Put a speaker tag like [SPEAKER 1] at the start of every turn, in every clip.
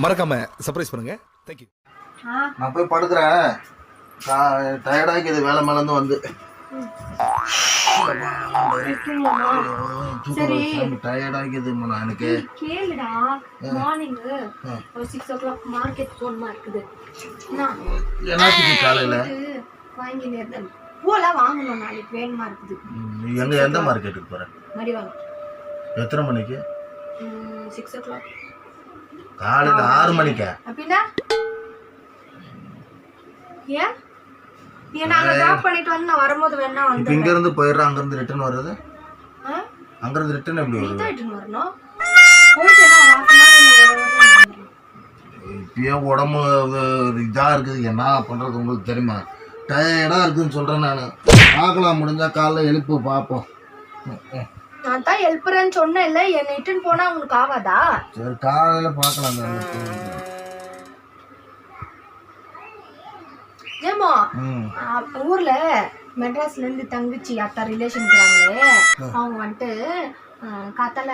[SPEAKER 1] மறக்காம சர்ப்ரைஸ் பண்ணுங்க. தேங்க்யூ.
[SPEAKER 2] நான் போய் படுக்கிறேன். டயர்டாகிது வேலை மேலேருந்து வந்து. டயர்டாகிதுமா எனக்கு.
[SPEAKER 3] கேளுடா, மார்னிங் ஒரு 6 o'clock மார்க்கெட் போகணுமா இருக்குது.
[SPEAKER 2] என்னத்துக்கு காலையில்
[SPEAKER 3] வாங்கி நேர்ந்தேன். பூலாம் வாங்கணும், நாளைக்கு வேணுமா இருக்குது.
[SPEAKER 2] எந்த மார்க்கெட்டுக்கு போகிறேன்?
[SPEAKER 3] மடிவாங்க.
[SPEAKER 2] எத்தனை மணிக்கு?
[SPEAKER 3] 6 o'clock.
[SPEAKER 2] காலையில் 6 மணிக்கா?
[SPEAKER 3] அப்படின்னா ஏன் நாங்க டிராப் பண்ணிட்டு வந்து நான் வரும்போது வேணா வந்து
[SPEAKER 2] இங்க இருந்து போயிடுறேன். அங்க இருந்து ரிட்டர்ன் வருது. அங்க இருந்து ரிட்டர்ன் எப்படி வருது?
[SPEAKER 3] ரிட்டர்ன் வரணும். போயிட்டேனா ஒரு 1/2 hour
[SPEAKER 2] இப்பயே உடம்பு இதா இருக்குது. என்ன பண்றது உங்களுக்கு தெரியுமா? டயர்டா இருக்குன்னு சொல்றேன் நான். பார்க்கலாம், முடிஞ்சா காலைல எழுப்பு பார்ப்போம்.
[SPEAKER 3] நான் தான் ஹெல்ப்பரன்னு சொன்னேன் இல்ல, என்ன இட்டுன்னு போனா உங்களுக்கு ஆகாதா?
[SPEAKER 2] சரி காலையில பார்க்கலாம்.
[SPEAKER 3] ஏமா ஊர்ல மெட்ராஸ்ல இருந்து தங்கச்சி அத்தா ரிலேஷன் இருக்கிறாங்களே, அவங்க வந்துட்டு காத்தால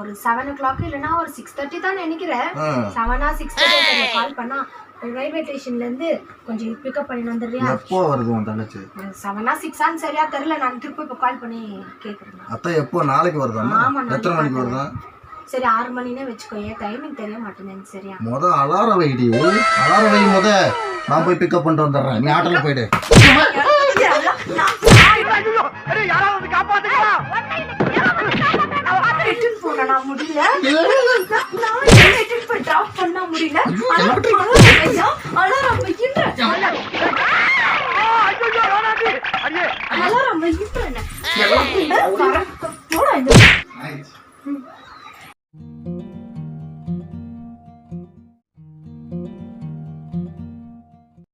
[SPEAKER 3] ஒரு 7 o'clock இல்லைன்னா ஒரு 6:30 தான் நினைக்கிறேன். 7 or 6:30 கால் பண்ணா ரயில்வே ஸ்டேஷன்ல இருந்து கொஞ்சம் பிக்கப் பண்ணி வந்துடுறியா?
[SPEAKER 2] எப்போ வருது உன் தங்கச்சி?
[SPEAKER 3] 7 or 6 ஆன்னு சரியா தெரியல. நான் திருப்பி இப்போ கால் பண்ணி கேட்குறேன்.
[SPEAKER 2] அத்தா எப்போ? நாளைக்கு வருதா? எத்தனை மணிக்கு வருதா?
[SPEAKER 3] சரி 6 மணினே வச்சுக்கோ. ஏன் டைமிங் தெரிய மாட்டேங்குது. சரியா?
[SPEAKER 2] அலாரம் வைடி. அலாரம் வை. நான் போய் பிக்கப் பண்ணிட்டு வந்துடுறேன். நீ ஆட்டோல போயிடு.
[SPEAKER 3] முடியல.